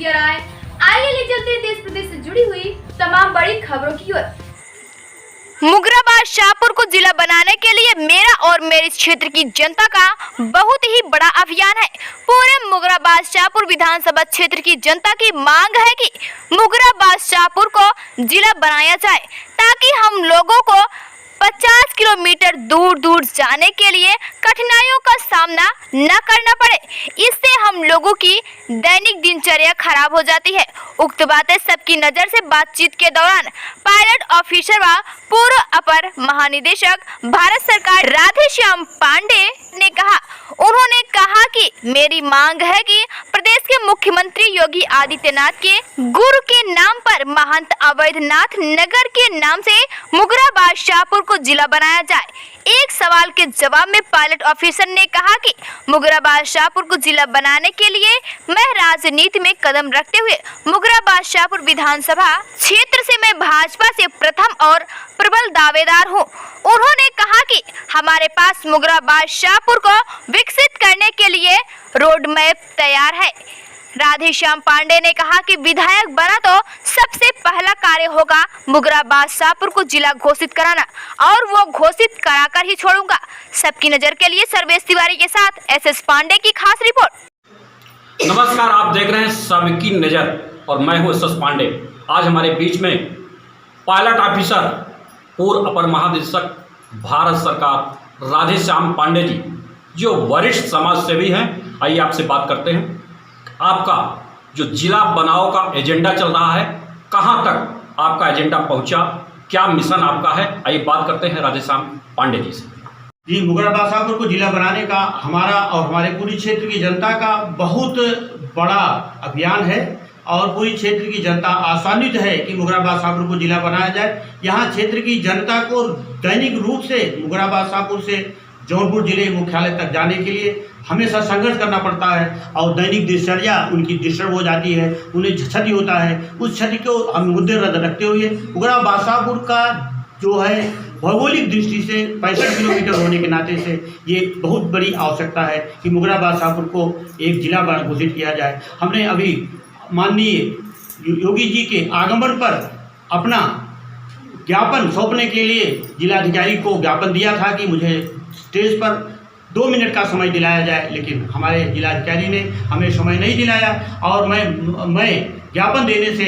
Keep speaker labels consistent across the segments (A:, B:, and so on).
A: आपकी राय। आइए ले चलते हैं देश प्रदेश से जुड़ी हुई तमाम बड़ी खबरों की ओर।
B: मुगराबाद शाहपुर को जिला बनाने के लिए मेरा और मेरे क्षेत्र की जनता का बहुत ही बड़ा अभियान है। पूरे मुगराबाद शाहपुर विधानसभा क्षेत्र की जनता की मांग है कि मुगराबाद शाहपुर को जिला बनाया जाए ताकि हम लोगों को 50 किलोमीटर दूर दूर जाने के लिए कठिनाइयों का सामना न करना पड़े। इससे हम लोगों की दैनिक दिनचर्या खराब हो जाती है। उक्त बातें सबकी नजर से बातचीत के दौरान पायलट ऑफिसर व पूर्व अपर महानिदेशक भारत सरकार राधेश्याम पांडे ने कहा। उन्होंने कहा कि मेरी मांग है कि प्रदेश के मुख्यमंत्री योगी आदित्यनाथ के गुरु के नाम पर महंत अवैधनाथ नगर के नाम से मुगराबाद शाहपुर को जिला बनाया जाए। एक सवाल के जवाब में पायलट ऑफिसर ने कहा कि मुगराबाद शाहपुर को जिला बनाने के लिए मैं राजनीति में कदम रखते हुए मुगराबाद शाहपुर विधानसभा क्षेत्र से मैं भाजपा से प्रथम और प्रबल दावेदार हूं। उन्होंने कहा कि हमारे पास मुगराबाद शाहपुर को विकसित करने के लिए रोड मैप तैयार है। राधेश्याम पांडे ने कहा कि विधायक बना तो सबसे पहला कार्य होगा मुगराबाद शाहपुर को जिला घोषित कराना और वो घोषित कराकर ही छोड़ूंगा। सबकी नजर के लिए सर्वेश तिवारी के साथ एसएस पांडे की खास रिपोर्ट।
C: नमस्कार, आप देख रहे हैं सबकी नजर और मैं हूं एसएस पांडे। आज हमारे बीच में पायलट ऑफिसर पूर्व अपर महानिदेशक भारत सरकार राधेश्याम पांडे जी, जो वरिष्ठ समाज सेवी हैं। आइए आपसे बात करते हैं। आपका जो जिला बनाओ का एजेंडा चल रहा है, कहां तक आपका एजेंडा पहुंचा, क्या मिशन आपका है? आइए बात करते हैं राधेश्याम पांडे जी से।
D: जी, मुगराबाद शाहपुर को जिला बनाने का हमारा और हमारे पूरी क्षेत्र की जनता का बहुत बड़ा अभियान है और पूरी क्षेत्र की जनता आशान्वित है कि मुगराबाद शाहपुर को जिला बनाया जाए। यहाँ क्षेत्र की जनता को दैनिक रूप से मुगराबाद शाहपुर से जौनपुर जिले मुख्यालय तक जाने के लिए हमेशा संघर्ष करना पड़ता है और दैनिक दिनचर्या उनकी डिस्टर्ब हो जाती है, उन्हें क्षति होता है। उस क्षति को हम मुद्दे रखते हुए मुगराबाद शाहपुर का जो है भौगोलिक दृष्टि से 65 किलोमीटर होने के नाते से ये बहुत बड़ी आवश्यकता है कि मुगराबाद शाहपुर को एक जिला घोषित किया जाए। हमने अभी माननीय योगी जी के आगमन पर अपना ज्ञापन सौंपने के लिए जिलाधिकारी को ज्ञापन दिया था कि मुझे स्टेज पर 2 मिनट का समय दिलाया जाए, लेकिन हमारे जिलाधिकारी ने हमें समय नहीं दिलाया और मैं ज्ञापन देने से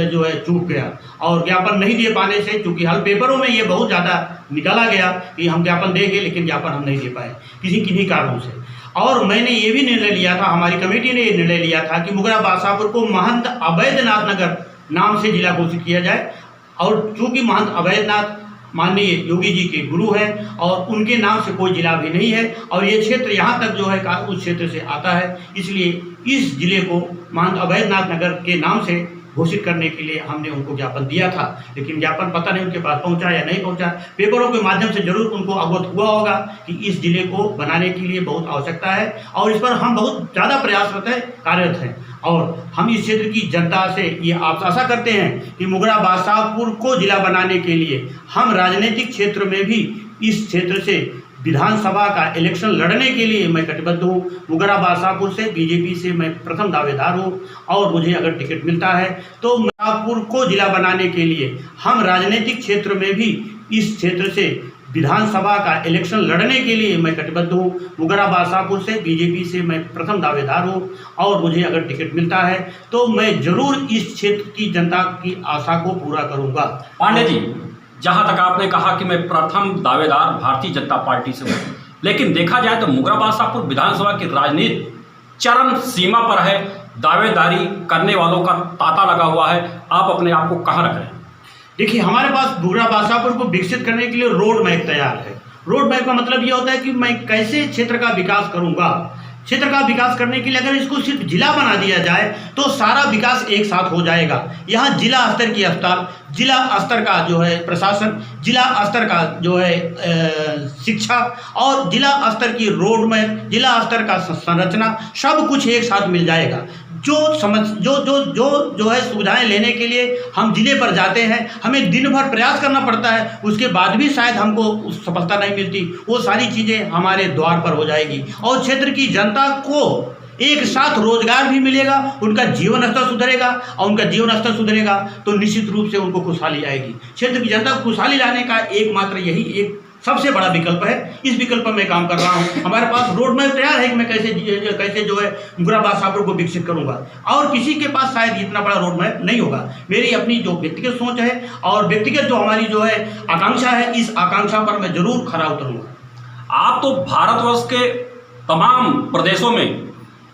D: जो है चूक गया और ज्ञापन नहीं दे पाने से, चूँकि हर पेपरों में ये बहुत ज़्यादा निकाला गया कि हम ज्ञापन देंगे, लेकिन ज्ञापन हम नहीं दे पाए किन्हीं कारणों से। और मैंने ये भी निर्णय लिया था, हमारी कमेटी ने ये निर्णय लिया था कि मुगराबाद शाहपुर को महंत अवैधनाथ नगर नाम से जिला घोषित किया जाए। और चूँकि महंत अवैधनाथ माननीय योगी जी के गुरु हैं और उनके नाम से कोई जिला भी नहीं है और ये क्षेत्र यहाँ तक जो है उस क्षेत्र से आता है, इसलिए इस जिले को महंत अवैधनाथ नगर के नाम से घोषित करने के लिए हमने उनको ज्ञापन दिया था। लेकिन ज्ञापन पता नहीं उनके पास पहुंचा या नहीं पहुंचा। पेपरों के माध्यम से जरूर उनको अवगत हुआ होगा कि इस जिले को बनाने के लिए बहुत आवश्यकता है और इस पर हम बहुत ज़्यादा प्रयासरत हैं, कार्यरत हैं। और हम इस क्षेत्र की जनता से ये आशा करते हैं कि मुगराबाद शाहपुर को जिला बनाने के लिए हम राजनीतिक क्षेत्र में भी इस क्षेत्र से विधानसभा का इलेक्शन लड़ने के लिए मैं कटिबद्ध हूँ। मुगराबाद शाहपुर से बीजेपी से मैं प्रथम दावेदार हूँ और मुझे अगर टिकट मिलता है तो शाहपुर को जिला बनाने के लिए हम राजनीतिक क्षेत्र में भी इस क्षेत्र से विधानसभा का इलेक्शन लड़ने के लिए मैं कटिबद्ध हूँ। मुगराबाद शाहपुर से बीजेपी से मैं प्रथम दावेदार हूँ और मुझे अगर टिकट मिलता है तो मैं जरूर इस क्षेत्र की जनता की आशा को पूरा करूँगा।
C: पांडे जी, जहां तक आपने कहा कि मैं प्रथम दावेदार भारतीय जनता पार्टी से हूं, लेकिन देखा जाए तो मुगराबाद शाहपुर विधानसभा की राजनीति चरम सीमा पर है। दावेदारी करने वालों का तांता लगा हुआ है। आप अपने आप को कहां रख रहे हैं?
D: देखिए, हमारे पास मुगराबाद शाहपुर को विकसित करने के लिए रोड मैप तैयार है। रोड मैप का मतलब ये होता है कि मैं कैसे क्षेत्र का विकास करूंगा। क्षेत्र का विकास करने के लिए अगर इसको सिर्फ जिला बना दिया जाए तो सारा विकास एक साथ हो जाएगा। यहाँ जिला स्तर की अस्पताल, जिला स्तर का जो है प्रशासन, जिला स्तर का जो है शिक्षा और जिला स्तर की रोड मैप, जिला स्तर का संरचना, सब कुछ एक साथ मिल जाएगा। जो है सुविधाएं लेने के लिए हम जिले पर जाते हैं, हमें दिन भर प्रयास करना पड़ता है, उसके बाद भी शायद हमको सफलता नहीं मिलती। वो सारी चीज़ें हमारे द्वार पर हो जाएगी और क्षेत्र की जनता को एक साथ रोजगार भी मिलेगा, उनका जीवन स्तर सुधरेगा, और उनका जीवन स्तर सुधरेगा तो निश्चित रूप से उनको खुशहाली आएगी। क्षेत्र की जनता को खुशहाली लाने का एकमात्र यही एक सबसे बड़ा विकल्प है। इस विकल्प पर मैं काम कर रहा हूँ। हमारे पास रोड मैप तैयार है कि मैं कैसे जो है मुगराबाद शाहपुर को विकसित करूँगा, और किसी के पास शायद इतना बड़ा रोड मैप नहीं होगा। मेरी अपनी जो व्यक्तिगत सोच है और व्यक्तिगत जो हमारी जो है आकांक्षा है, इस आकांक्षा पर मैं जरूर खरा उतरूँगा।
C: आप तो भारतवर्ष के तमाम प्रदेशों में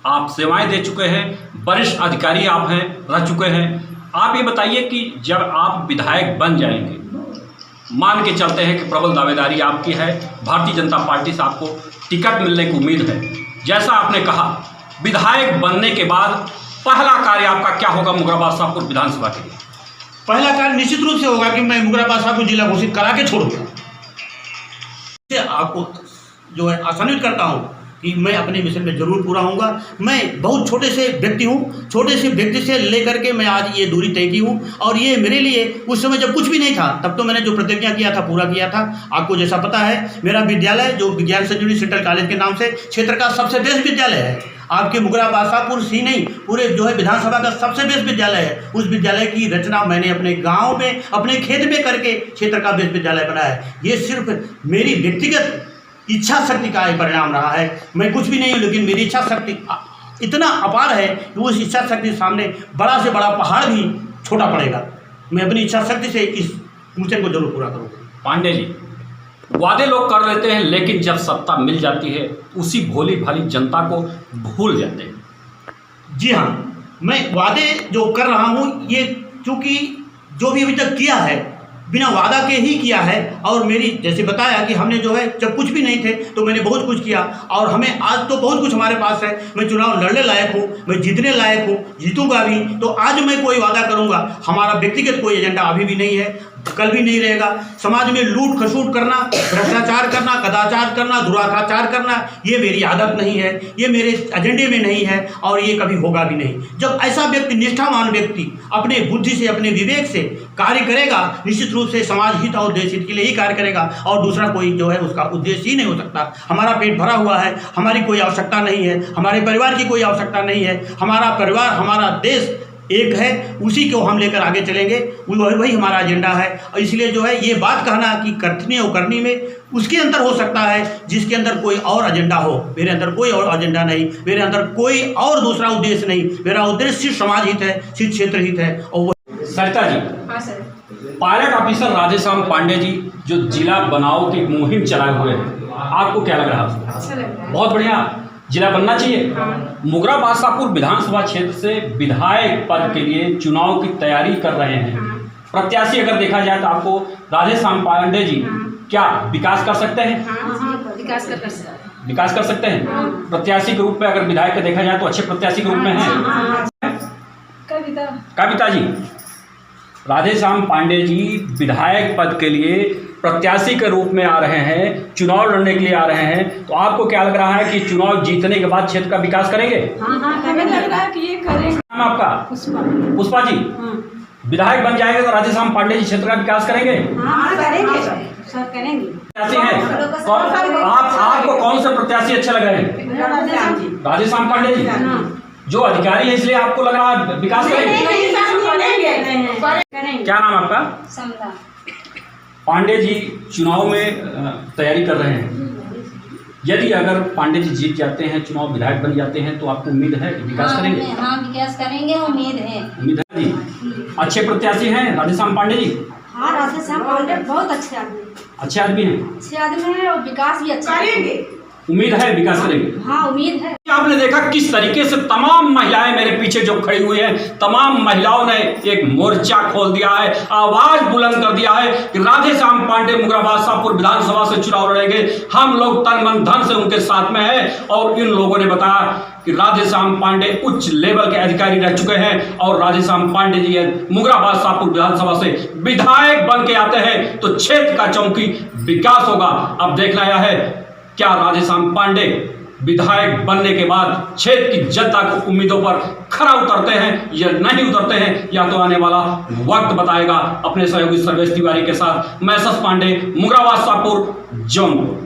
C: आप सेवाएं दे चुके हैं, वरिष्ठ अधिकारी आप हैं, रह चुके हैं। आप ये बताइए कि जब आप विधायक बन जाएंगे, मान के चलते हैं कि प्रबल दावेदारी आपकी है, भारतीय जनता पार्टी से आपको टिकट मिलने की उम्मीद है, जैसा आपने कहा विधायक बनने के बाद पहला कार्य आपका क्या होगा मुगराबाद शाहपुर विधानसभा के लिए?
D: पहला कार्य निश्चित रूप से होगा कि मैं मुगराबाद शाहपुर जिला घोषित करा के छोड़ूंगा। आपको जो है आसानित करता हूँ कि मैं अपने मिशन में जरूर पूरा होऊंगा। मैं बहुत छोटे से व्यक्ति हूँ, छोटे से व्यक्ति से लेकर के मैं आज ये दूरी तय की हूँ, और ये मेरे लिए उस समय जब कुछ भी नहीं था तब तो मैंने जो प्रतिज्ञा किया था पूरा किया था। आपको जैसा पता है, मेरा विद्यालय जो विज्ञान संजीवनी सेंट्रल कॉलेज के नाम से क्षेत्र का सबसे बेस्ट विद्यालय है, आपके मुगराबाद शाहपुर ही नहीं पूरे जो है विधानसभा का सबसे बेस्ट विद्यालय है। उस विद्यालय की रचना मैंने अपने गाँव में, अपने खेत में करके क्षेत्र का बेस्ट विद्यालय बनाया है। ये सिर्फ मेरी व्यक्तिगत इच्छा शक्ति का परिणाम रहा है। मैं कुछ भी नहीं हूँ, लेकिन मेरी इच्छा शक्ति इतना अपार है कि उस इच्छा शक्ति के सामने बड़ा से बड़ा पहाड़ भी छोटा पड़ेगा। मैं अपनी इच्छा शक्ति से इस मिशन को जरूर पूरा करूँगा।
C: पांडे जी, वादे लोग कर लेते हैं, लेकिन जब सत्ता मिल जाती है उसी भोली भाली जनता को भूल जाते हैं।
D: जी हाँ, मैं वादे जो कर रहा हूँ, ये चूँकि जो भी अभी तक किया है बिना वादा के ही किया है, और मेरी जैसे बताया कि हमने जो है जब कुछ भी नहीं थे तो मैंने बहुत कुछ किया, और हमें आज तो बहुत कुछ हमारे पास है। मैं चुनाव लड़ने लायक हूँ, मैं जीतने लायक हूँ, जीतूंगा भी। तो आज मैं कोई वादा करूँगा, हमारा व्यक्तिगत कोई एजेंडा अभी भी नहीं है, कल भी नहीं रहेगा। समाज में लूट खसूट करना, भ्रष्टाचार करना, कदाचार करना, दुराचार करना, ये मेरी आदत नहीं है, ये मेरे एजेंडे में नहीं है, और ये कभी होगा भी नहीं। जब ऐसा व्यक्ति, निष्ठावान व्यक्ति अपने बुद्धि से, अपने विवेक से कार्य करेगा, निश्चित रूप से समाज हित और देश हित के लिए ही कार्य करेगा, और दूसरा कोई जो है उसका उद्देश्य ही नहीं हो सकता। हमारा पेट भरा हुआ है, हमारी कोई आवश्यकता नहीं है, हमारे परिवार की कोई आवश्यकता नहीं है। हमारा परिवार, हमारा देश एक है, उसी को हम लेकर आगे चलेंगे, वही हमारा एजेंडा है। और इसलिए जो है ये बात कहना कि कथनी और करनी में उसके अंदर हो सकता है जिसके अंदर कोई और एजेंडा हो। मेरे अंदर कोई और एजेंडा नहीं, मेरे अंदर कोई और दूसरा उद्देश्य नहीं। मेरा उद्देश्य सिर्फ समाज हित है, सिर्फ क्षेत्र हित है। और
C: सरिता जी,
A: हाँ sir.
C: Pilot officer Radheshyam Pandey ji जो जिला बनाओ की मुहिम चलाए हुए हैं, आपको क्या लग रहा है?
A: अच्छा लग रहा है।
C: बहुत बढ़िया, जिला बनना चाहिए।
A: हाँ।
C: मुगराबाद शाहपुर विधानसभा क्षेत्र से विधायक पद के लिए चुनाव की तैयारी कर रहे हैं।
A: हाँ।
C: प्रत्याशी अगर देखा जाए तो आपको राधेश्याम पांडे जी क्या विकास कर सकते हैं?
A: हाँ, विकास कर सकते हैं।
C: विकास कर सकते हैं। प्रत्याशी के रूप में अगर विधायक का देखा जाए तो अच्छे प्रत्याशी के रूप में हैं। कविता जी, राधेश्याम पांडे जी विधायक पद के लिए प्रत्याशी के रूप में आ रहे हैं, चुनाव लड़ने के लिए आ रहे हैं, तो आपको क्या लग रहा है कि चुनाव जीतने के बाद क्षेत्र का विकास करेंगे?
E: हाँ, हमें लग रहा है कि ये करेंगे।
C: नाम आपका? पुष्पा जी, विधायक बन जाएंगे तो राधेश्याम पांडे जी क्षेत्र का विकास करेंगे?
E: हाँ, करेंगे सर, करेंगे।
C: प्रत्याशी हैं, आपको कौन से प्रत्याशी अच्छे लग रहे हैं? राधेश्याम पांडे जी जो अधिकारी है, इसलिए आपको लग रहा है विकास करेंगे? क्या नाम आपका?
E: समदा।
C: पांडे जी चुनाव में तैयारी कर रहे हैं, यदि अगर पांडे जी जीत जाते हैं, चुनाव विधायक बन जाते हैं, तो आपको उम्मीद है कि विकास करेंगे?
E: हाँ, विकास करेंगे, उम्मीद है।
C: उम्मीद है जी। अच्छे प्रत्याशी हैं राधेश्याम पांडे जी?
E: हाँ, राधेश्याम पांडे बहुत अच्छे आदमी,
C: अच्छे आदमी हैं,
E: अच्छे आदमी हैं, और विकास भी अच्छा करेंगे।
C: उम्मीद है विकास करेंगे?
E: हाँ, उम्मीद है।
C: आपने देखा किस तरीके से तमाम महिलाएं मेरे पीछे जो खड़ी हुई हैं, तमाम महिलाओं ने एक मोर्चा खोल दिया है, आवाज बुलंद कर दिया है कि राधेश्याम पांडे मुगराबाद शाहपुर विधानसभा से चुनाव लड़ेंगे। हम लोग तन मन धन से उनके साथ में हैं, और इन लोगों ने बताया कि राधेश्याम पांडे उच्च लेवल के अधिकारी रह चुके हैं, और राधेश्याम पांडे जी मुगराबाद शाहपुर विधानसभा से विधायक बन के आते हैं तो क्षेत्र का चौकी विकास होगा। अब देखना यह है क्या राधेश्याम पांडे विधायक बनने के बाद क्षेत्र की जनता को उम्मीदों पर खरा उतरते हैं या नहीं उतरते हैं, या तो आने वाला वक्त बताएगा। अपने सहयोगी सर्वेश तिवारी के साथ मैं सस पांडे, मुगराबाद शाहपुर, जौनपुर।